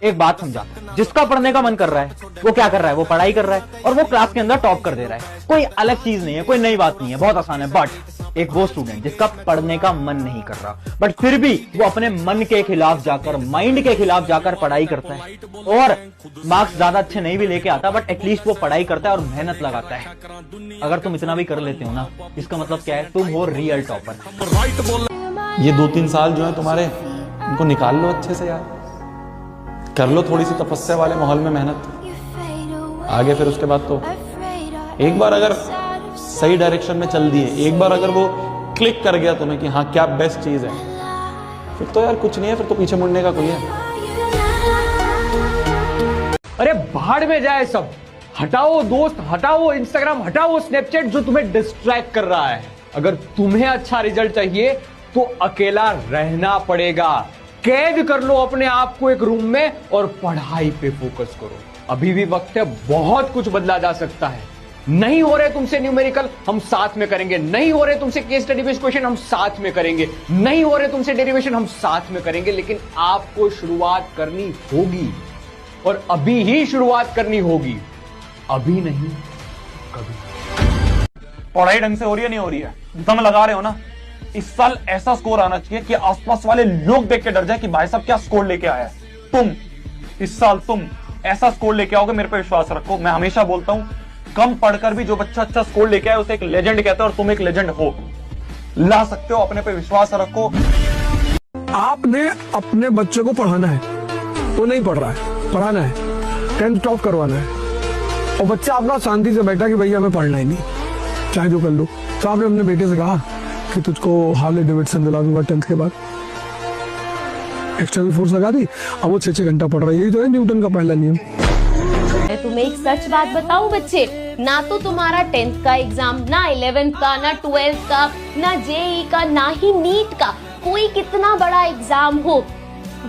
एक बात समझा, जिसका पढ़ने का मन कर रहा है वो क्या कर रहा है, वो पढ़ाई कर रहा है और वो क्लास के अंदर टॉप कर दे रहा है। कोई अलग चीज नहीं है, कोई नई बात नहीं है, बहुत आसान है। बट एक वो स्टूडेंट जिसका पढ़ने का मन नहीं कर रहा बट फिर भी वो अपने मन के खिलाफ जाकर, माइंड के खिलाफ जाकर पढ़ाई करता है और मार्क्स ज्यादा अच्छे नहीं भी लेके आता बट एटलीस्ट वो पढ़ाई करता है और मेहनत लगाता है। अगर तुम इतना भी कर लेते हो ना, इसका मतलब क्या है, तुम हो रियल टॉपर। ये 2-3 साल जो है तुम्हारे, उनको निकाल लो अच्छे से यार, कर लो थोड़ी सी तपस्या वाले माहौल में मेहनत। आगे फिर उसके बाद तो एक बार अगर सही डायरेक्शन में चल दिए, एक बार अगर वो क्लिक कर गया तुम्हें कि हाँ क्या बेस्ट चीज है, फिर तो यार कुछ नहीं है, फिर तो पीछे मुड़ने का कोई है। अरे भाड़ में जाए सब, हटाओ दोस्त, हटाओ इंस्टाग्राम, हटाओ स्नैपचैट जो तुम्हें डिस्ट्रैक्ट कर रहा है। अगर तुम्हें अच्छा रिजल्ट चाहिए तो अकेला रहना पड़ेगा। कैद कर लो अपने आप को एक रूम में और पढ़ाई पे फोकस करो। अभी भी वक्त है, बहुत कुछ बदला जा सकता है। नहीं हो रहे तुमसे न्यूमेरिकल, हम साथ में करेंगे। नहीं हो रहे तुमसे केस स्टडी बेस्ड क्वेश्चन, हम साथ में करेंगे। नहीं हो रहे तुमसे डेरिवेशन, हम साथ में करेंगे। लेकिन आपको शुरुआत करनी होगी और अभी ही शुरुआत करनी होगी, अभी नहीं कभी। पढ़ाई ढंग से हो रही है, नहीं हो रही है, दम लगा रहे हो ना, इस साल ऐसा स्कोर आना चाहिए कि आसपास वाले लोग देख के डर जाए कि भाई साहब क्या स्कोर लेके आया है। तुम इस साल तुम ऐसा स्कोर लेके आओगे, मेरे पे विश्वास रखो। मैं हमेशा बोलता हूं, कम पढ़कर भी जो बच्चा अच्छा स्कोर लेके आए उसे एक लेजेंड कहते हैं और तुम एक लेजेंड हो, ला सकते हो। अपने पे विश्वास रखो। आपने अपने बच्चे को पढ़ाना है तो नहीं पढ़ रहा है, पढ़ाना है, 10th टॉप करवाना है और बच्चा अपना शांति से बैठा कि भैया हमें पढ़ना ही नहीं, चाहे जो कर लो। तो आपने अपने बेटे से कहा कि तुझको हार्ले डेविडसन दिला दूंगा 10th के बाद, एक्सटर्नल फोर्स लगा दी, अब वो 6-6 घंटा पढ़ रहा है। यही तो है न्यूटन का पहला नियम। मैं तुम्हें एक सच बात बताऊं बच्चे, ना तो तुम्हारा 10th का एग्जाम, ना 11th का, ना 12th का, ना जेई का, ना ही नीट का, कोई कितना बड़ा एग्जाम हो,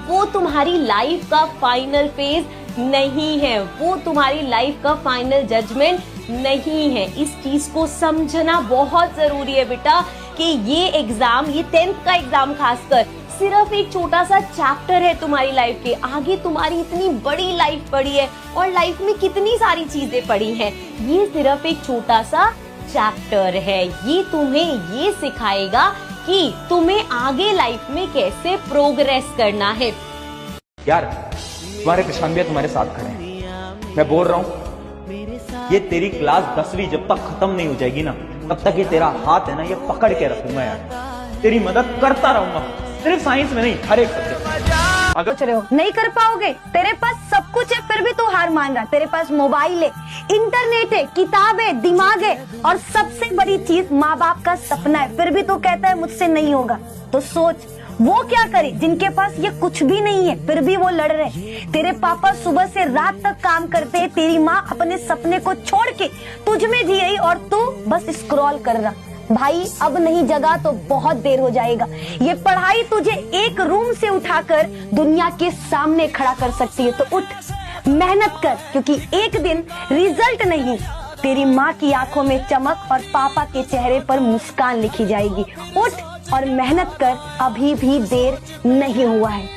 वो तुम्हारी लाइफ का फाइनल फेज नहीं है, वो तुम्हारी लाइफ का फाइनल जजमेंट नहीं है। इस चीज को समझना बहुत जरूरी है बेटा कि ये एग्जाम, ये 10th का एग्जाम खासकर, सिर्फ एक छोटा सा चैप्टर है तुम्हारी लाइफ के। आगे तुम्हारी इतनी बड़ी लाइफ पड़ी है और लाइफ में कितनी सारी चीजें पड़ी हैं। ये सिर्फ एक छोटा सा चैप्टर है। ये तुम्हें ये सिखाएगा कि तुम्हें आगे लाइफ में कैसे प्रोग्रेस करना है। यार तुम्हारे प्रशांत भैया तुम्हारे साथ खड़े हैं, मैं बोल रहा हूं ये तेरी क्लास 10वीं जब तक खत्म नहीं हो जाएगी ना, तब तक ये तेरा हाथ है ना, ये पकड़ के रखूंगा यार, तेरी मदद करता रहूंगा, सिर्फ साइंस में नहीं, हर एक सब्जेक्ट। अगर चले हो नहीं कर पाओगे, तेरे पास सब कुछ है फिर भी तू हार मान रहा। तेरे पास मोबाइल है, इंटरनेट है, किताब है, दिमाग है और सबसे बड़ी चीज माँ बाप का सपना है, फिर भी तू कहता है मुझसे नहीं होगा। तो सोच वो क्या करे जिनके पास ये कुछ भी नहीं है फिर भी वो लड़ रहे। तेरे पापा सुबह से रात तक काम करते हैं, तेरी माँ अपने सपने को छोड़ के तुझ में जी रही और तू बस स्क्रॉल कर रहा। भाई अब नहीं जगा तो बहुत देर हो जाएगा। ये पढ़ाई तुझे एक रूम से उठाकर दुनिया के सामने खड़ा कर सकती है, तो उठ, मेहनत कर, क्योंकि एक दिन रिजल्ट नहीं, तेरी माँ की आंखों में चमक और पापा के चेहरे पर मुस्कान लिखी जाएगी। उठ और मेहनत कर, अभी भी देर नहीं हुआ है।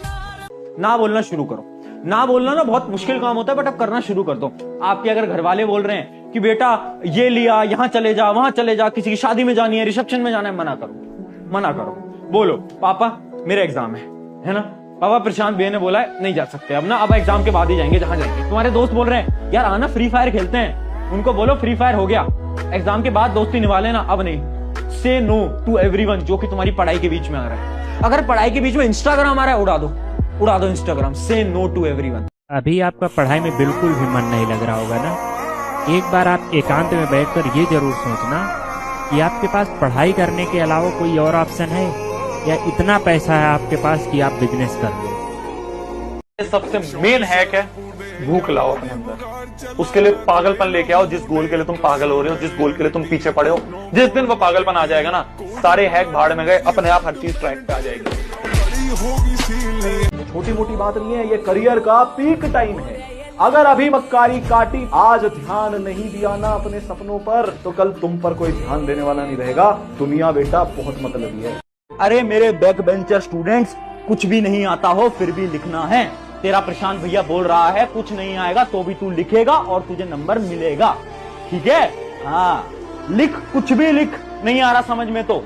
ना बोलना शुरू करो। ना बोलना ना बहुत मुश्किल काम होता है, बट अब करना शुरू कर दो। आपके अगर घर वाले बोल रहे हैं कि बेटा ये लिया, यहाँ चले जा, वहां चले जा, किसी की शादी में जानी है, रिसेप्शन में जाना है, मना करो, मना करो। बोलो पापा मेरा एग्जाम है ना, पापा प्रशांत भैया ने बोला है नहीं जा सकते अब ना, अब एग्जाम के बाद ही जाएंगे जहां जाएंगे। तुम्हारे दोस्त बोल रहे हैं यार आना फ्री फायर खेलते हैं, उनको बोलो फ्री फायर हो गया, एग्जाम के बाद दोस्ती निभा लेना, अब नहीं। से नो टू एवरीवन जो कि तुम्हारी पढ़ाई के बीच में आ रहा है। अगर पढ़ाई के बीच में इंस्टाग्राम आ रहा है, उड़ा दो इंस्टाग्राम। से नो टू एवरीवन। अभी आपका पढ़ाई में बिल्कुल भी मन नहीं लग रहा होगा ना, एक बार आप एकांत में बैठकर ये जरूर सोचना कि आपके पास पढ़ाई करने के अलावा कोई और ऑप्शन है या इतना पैसा है आपके पास कि आप बिजनेस कर लो। सबसे मेन हैक है भूख लाओ अपने अंदर, उसके लिए पागलपन लेके आओ। जिस गोल के लिए तुम पागल हो रहे हो, जिस गोल के लिए तुम पीछे पड़े हो, जिस दिन वो पागलपन आ जाएगा ना, सारे हैक भाड़ में गए, अपने आप हर चीज ट्रैक पे आ जाएगी। छोटी मोटी बात नहीं है, ये करियर का पीक टाइम है। अगर अभी मक्कारी काटी, आज ध्यान नहीं दिया ना अपने सपनों पर, तो कल तुम पर कोई ध्यान देने वाला नहीं रहेगा। दुनिया बेटा बहुत मतलबी है। अरे मेरे बैक बेंचर स्टूडेंट्स, कुछ भी नहीं आता हो फिर भी लिखना है, तेरा प्रशांत भैया बोल रहा है कुछ नहीं आएगा तो भी तू लिखेगा और तुझे नंबर मिलेगा, ठीक है? हाँ, लिख, कुछ भी लिख, नहीं आ रहा समझ में तो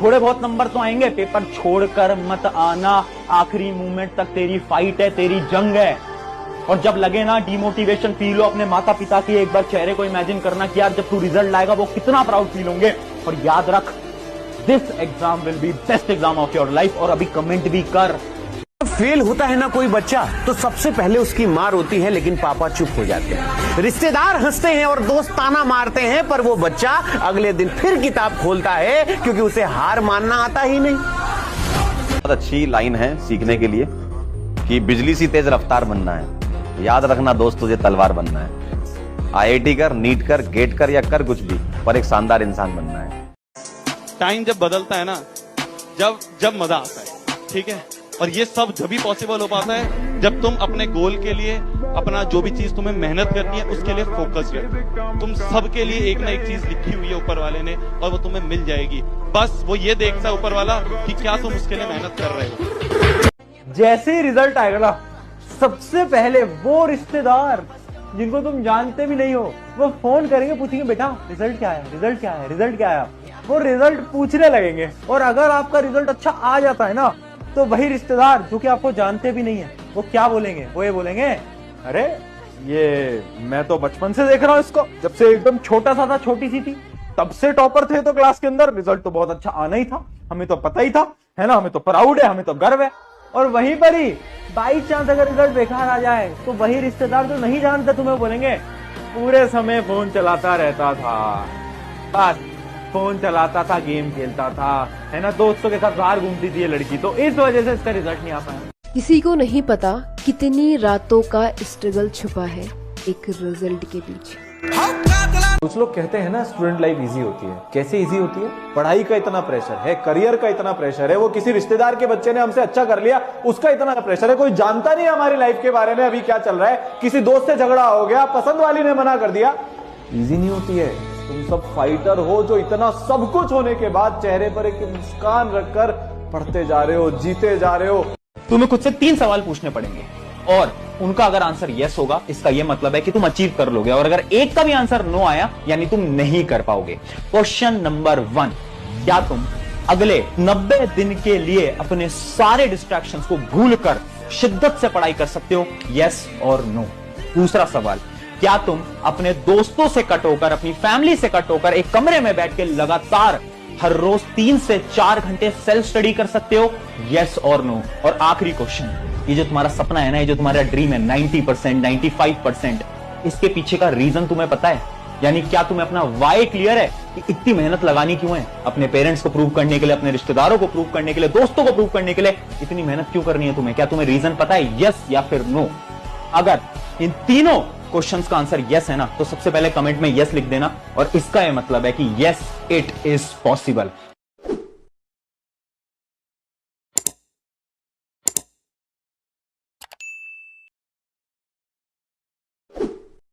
थोड़े बहुत नंबर तो आएंगे। पेपर छोड़कर मत आना, आखिरी मोमेंट तक तेरी फाइट है, तेरी जंग है। और जब लगे ना डिमोटिवेशन फील हो, अपने माता पिता के एक बार चेहरे को इमेजिन करना कि यार जब तू रिजल्ट लाएगा वो कितना प्राउड फील होंगे। और याद रख, this exam will be best exam of your life. और अभी कमेंट भी कर। फेल होता है ना कोई बच्चा तो सबसे पहले उसकी मार होती है, लेकिन पापा चुप हो जाते हैं। रिश्तेदार हंसते हैं और दोस्त ताना मारते हैं, पर वो बच्चा अगले दिन फिर किताब खोलता है क्योंकि उसे हार मानना आता ही नहीं। बहुत अच्छी लाइन है सीखने के लिए कि बिजली सी तेज रफ्तार बनना है। याद रखना दोस्त, तुझे तलवार बनना है। आईआईटी कर, नीट कर, गेट कर या कर कुछ भी, पर एक शानदार इंसान बनना है। टाइम जब बदलता है ना, जब मजा आता है, ठीक है? और ये सब जब पॉसिबल हो पाता है जब तुम अपने गोल के लिए, अपना जो भी चीज तुम्हें मेहनत करनी है उसके लिए फोकस है। तुम सबके लिए एक ना एक चीज लिखी हुई है ऊपर वाले ने, और वो तुम्हें मिल जाएगी। बस वो ये देखता है ऊपर वाला कि क्या तुम उसके लिए मेहनत कर रहे हो। जैसे ही रिजल्ट आएगा ना, सबसे पहले वो रिश्तेदार जिनको तुम जानते भी नहीं हो, वो फोन करेंगे, पूछेंगे बेटा रिजल्ट क्या आया, रिजल्ट क्या आया, रिजल्ट क्या आया। वो रिजल्ट पूछने लगेंगे। और अगर आपका रिजल्ट अच्छा आ जाता है ना, तो वही रिश्तेदार जो कि आपको जानते भी नहीं है, वो क्या बोलेंगे? वो ये बोलेंगे, अरे ये मैं तो बचपन से देख रहा हूँ इसको, जब से एकदम छोटा सा था, छोटी सी थी, तब से टॉपर थे तो क्लास के अंदर, रिजल्ट तो बहुत अच्छा आना ही था, हमें तो पता ही था, है ना? हमें तो प्राउड है, हमें तो गर्व है। और वहीं पर ही बाई चांस अगर रिजल्ट बेकार आ जाए तो वही रिश्तेदार जो नहीं जानते तुम्हें बोलेंगे, पूरे समय फोन चलाता रहता था, बस फोन चलाता था, गेम खेलता था, है ना? दोस्तों के साथ बाहर घूमती थी ये लड़की, तो इस वजह से इसका रिजल्ट नहीं आ पाया। किसी को नहीं पता कितनी रातों का स्ट्रगल छुपा है एक रिजल्ट के पीछे। कुछ लोग कहते हैं ना स्टूडेंट लाइफ इजी होती है। कैसे इजी होती है? पढ़ाई का इतना प्रेशर है, करियर का इतना प्रेशर है, वो किसी रिश्तेदार के बच्चे ने हमसे अच्छा कर लिया उसका इतना प्रेशर है, कोई जानता नहीं हमारी लाइफ के बारे में अभी क्या चल रहा है, किसी दोस्त से झगड़ा हो गया, पसंद वाली ने मना कर दिया। इजी नहीं होती है। तुम सब फाइटर हो जो इतना सब कुछ होने के बाद चेहरे पर एक मुस्कान रखकर पढ़ते जा रहे हो, जीते जा रहे हो। तुम्हें खुद से 3 सवाल पूछने पड़ेंगे और उनका अगर आंसर यस होगा, इसका यह मतलब है कि तुम अचीव कर लोगे, और अगर एक का भी आंसर नो आया यानी तुम नहीं कर पाओगे। क्वेश्चन नंबर 1, क्या तुम अगले 90 दिन के लिए अपने सारे डिस्ट्रैक्शंस को भूलकर शिद्दत से पढ़ाई कर सकते हो? यस और नो। दूसरा सवाल, क्या तुम अपने दोस्तों से कट होकर, अपनी फैमिली से कट होकर एक कमरे में बैठ के लगातार हर रोज 3 से 4 घंटे सेल्फ स्टडी कर सकते हो? यस और नो। और आखिरी क्वेश्चन, ये जो तुम्हारा सपना है ना, ये जो तुम्हारा ड्रीम है 90%, 95%, इसके पीछे का रीजन तुम्हें पता है? यानी क्या तुम्हें अपना वाई क्लियर है कि इतनी मेहनत लगानी क्यों है? अपने पेरेंट्स को प्रूव करने के लिए, अपने रिश्तेदारों को प्रूव करने के लिए, दोस्तों को प्रूव करने के लिए इतनी मेहनत क्यों करनी है तुम्हें? क्या तुम्हें रीजन पता है? यस या फिर नो। अगर इन तीनों क्वेश्चंस का आंसर यस है ना, तो सबसे पहले कमेंट में यस लिख देना, और इसका यह मतलब है कि यस इट इज पॉसिबल।